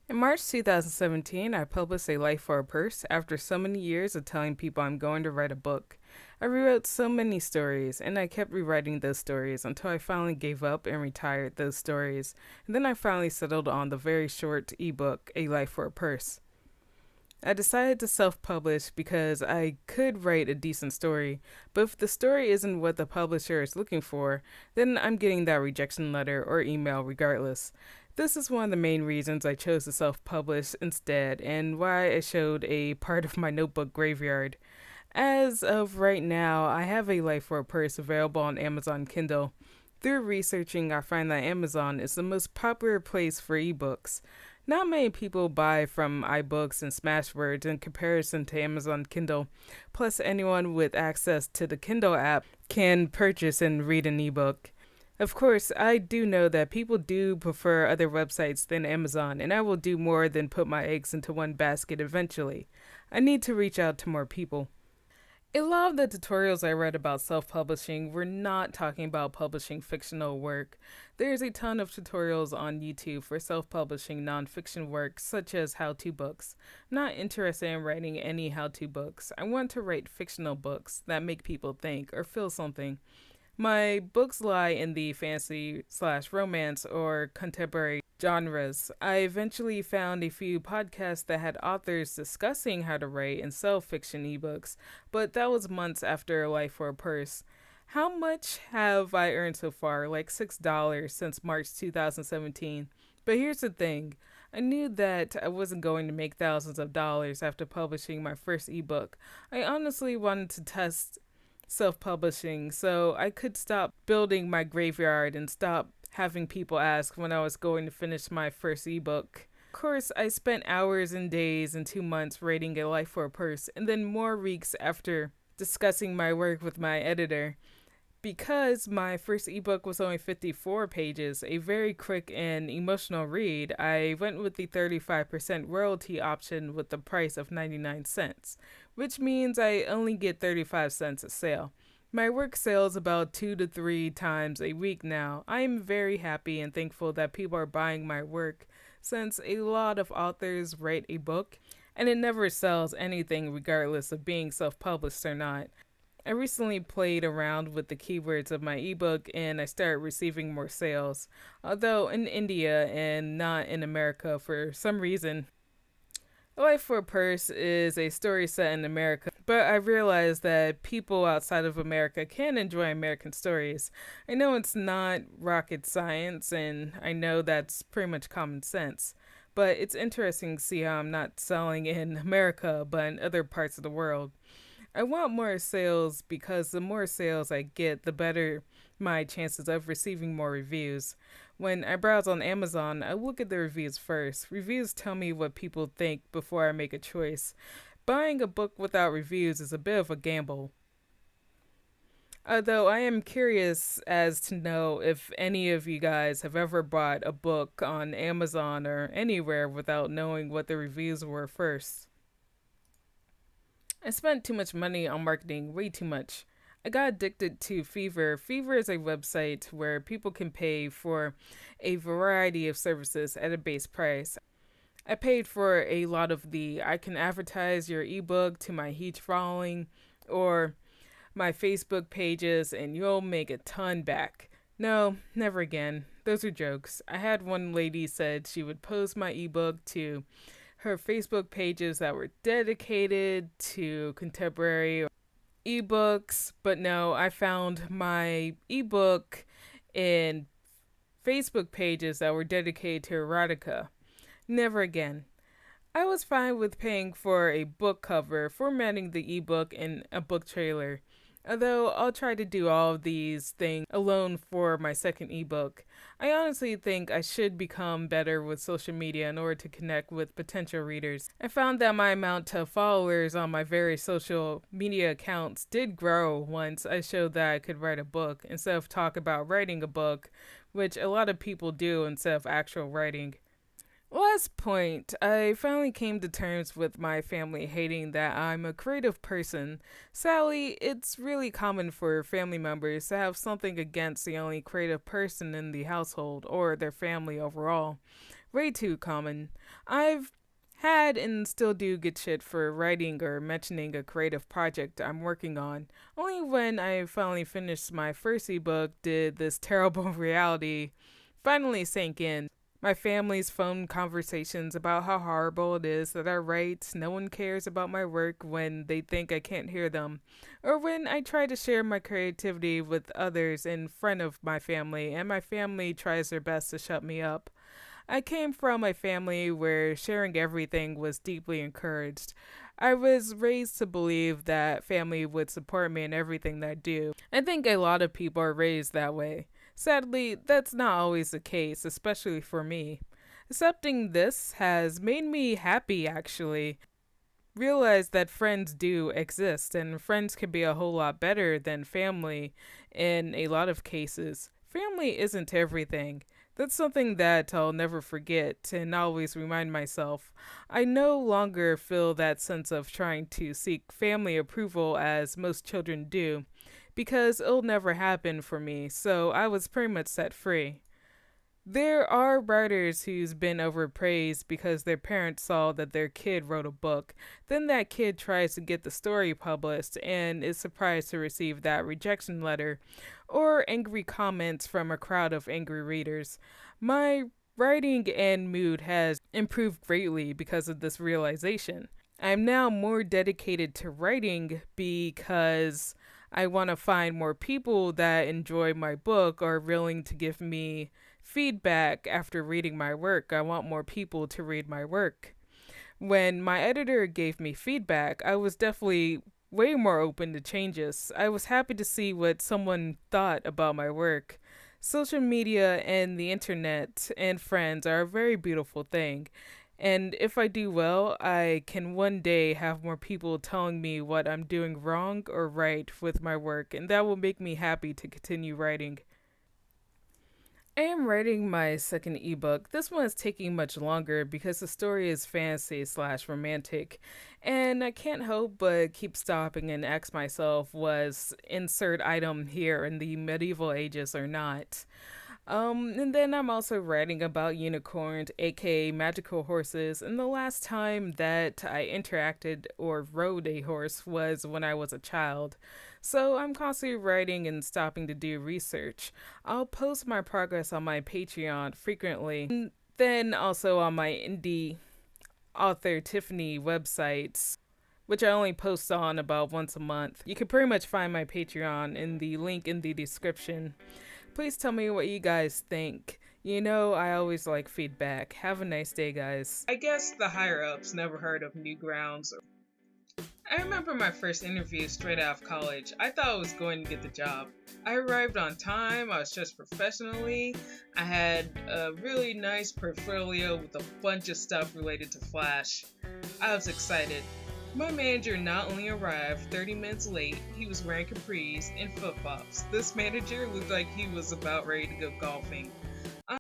In March 2017, I published A Life for a Purse after so many years of telling people I'm going to write a book. I rewrote so many stories, and I kept rewriting those stories until I finally gave up and retired those stories. And then I finally settled on the very short ebook, A Life for a Purse. I decided to self publish because I could write a decent story, but if the story isn't what the publisher is looking for, then I'm getting that rejection letter or email regardless. This is one of the main reasons I chose to self publish instead, and why I showed a part of my notebook graveyard. As of right now, I have A Life for a Purse available on Amazon Kindle. Through researching, I find that Amazon is the most popular place for ebooks. Not many people buy from iBooks and Smashwords in comparison to Amazon Kindle. Plus, anyone with access to the Kindle app can purchase and read an ebook. Of course, I do know that people do prefer other websites than Amazon, and I will do more than put my eggs into one basket eventually. I need to reach out to more people. A lot of the tutorials I read about self publishing were not talking about publishing fictional work. There's a ton of tutorials on YouTube for self publishing nonfiction work, such as how to books. I'm not interested in writing any how to books. I want to write fictional books that make people think or feel something. My books lie in the fantasy slash romance or contemporary genres. I eventually found a few podcasts that had authors discussing how to write and sell fiction ebooks, but that was months after Life for a Purse. How much have I earned so far? Like $6 since March 2017. But here's the thing, I knew that I wasn't going to make thousands of dollars after publishing my first ebook. I honestly wanted to test self publishing so I could stop building my graveyard and stop having people ask when I was going to finish my first ebook. Of course, I spent hours and days and 2 months writing A Life for a Purse, and then more weeks after discussing my work with my editor. Because my first ebook was only 54 pages, a very quick and emotional read, I went with the 35% royalty option with the price of 99 cents, which means I only get 35 cents a sale. My work sells about 2 to 3 times a week now. I am very happy and thankful that people are buying my work, since a lot of authors write a book and it never sells anything regardless of being self published or not. I recently played around with the keywords of my ebook and I started receiving more sales. Although in India and not in America for some reason. A Life for a Purse is a story set in America, but I realized that people outside of America can enjoy American stories. I know it's not rocket science, and I know that's pretty much common sense, but it's interesting to see how I'm not selling in America, but in other parts of the world. I want more sales because the more sales I get, the better my chances of receiving more reviews. When I browse on Amazon, I look at the reviews first. Reviews tell me what people think before I make a choice. Buying a book without reviews is a bit of a gamble. Although I am curious as to know if any of you guys have ever bought a book on Amazon or anywhere without knowing what the reviews were first. I spent too much money on marketing, way too much. I got addicted to Fever. Fever is a website where people can pay for a variety of services at a base price. I paid for a lot of the I can advertise your ebook to my huge following or my Facebook pages and you'll make a ton back. No, never again. Those are jokes. I had one lady said she would post my ebook to her Facebook pages that were dedicated to contemporary ebooks, but no, I found my ebook in Facebook pages that were dedicated to erotica. Never again. I was fine with paying for a book cover, formatting the ebook, and a book trailer. Although I'll try to do all of these things alone for my second ebook, I honestly think I should become better with social media in order to connect with potential readers. I found that my amount of followers on my various social media accounts did grow once I showed that I could write a book instead of talk about writing a book, which a lot of people do instead of actual writing. Last point, I finally came to terms with my family hating that I'm a creative person. Sadly, it's really common for family members to have something against the only creative person in the household or their family overall. Way too common. I've had and still do get shit for writing or mentioning a creative project I'm working on. Only when I finally finished my first ebook did this terrible reality finally sink in. My family's phone conversations about how horrible it is that I write. No one cares about my work when they think I can't hear them. Or when I try to share my creativity with others in front of my family, and my family tries their best to shut me up. I came from a family where sharing everything was deeply encouraged. I was raised to believe that family would support me in everything that I do. I think a lot of people are raised that way. Sadly, that's not always the case, especially for me. Accepting this has made me happy, actually. Realize that friends do exist, and friends can be a whole lot better than family in a lot of cases. Family isn't everything. That's something that I'll never forget and always remind myself. I no longer feel that sense of trying to seek family approval as most children do, because it'll never happen for me, so I was pretty much set free. There are writers who's been overpraised because their parents saw that their kid wrote a book. Then that kid tries to get the story published and is surprised to receive that rejection letter or angry comments from a crowd of angry readers. My writing and mood has improved greatly because of this realization. I'm now more dedicated to writing because I want to find more people that enjoy my book or are willing to give me feedback after reading my work. I want more people to read my work. When my editor gave me feedback, I was definitely way more open to changes. I was happy to see what someone thought about my work. Social media and the internet and friends are a very beautiful thing. And if I do well, I can one day have more people telling me what I'm doing wrong or right with my work, and that will make me happy to continue writing. I am writing my second ebook. This one is taking much longer because the story is fantasy slash romantic, and I can't help but keep stopping and ask myself, was insert item here in the medieval ages or not? And then I'm also writing about unicorns, aka magical horses, and the last time that I interacted or rode a horse was when I was a child. So I'm constantly writing and stopping to do research. I'll post my progress on my Patreon frequently, and then also on my indie author Tiffany websites, which I only post on about once a month. You can pretty much find my Patreon in the link in the description. Please tell me what you guys think. You know, I always like feedback. Have a nice day, guys. I guess the higher ups never heard of Newgrounds. I remember my first interview straight out of college. I thought I was going to get the job. I arrived on time, I was dressed professionally, I had a really nice portfolio with a bunch of stuff related to Flash. I was excited. My manager not only arrived 30 minutes late, he was wearing capris and flip-flops. This manager looked like he was about ready to go golfing.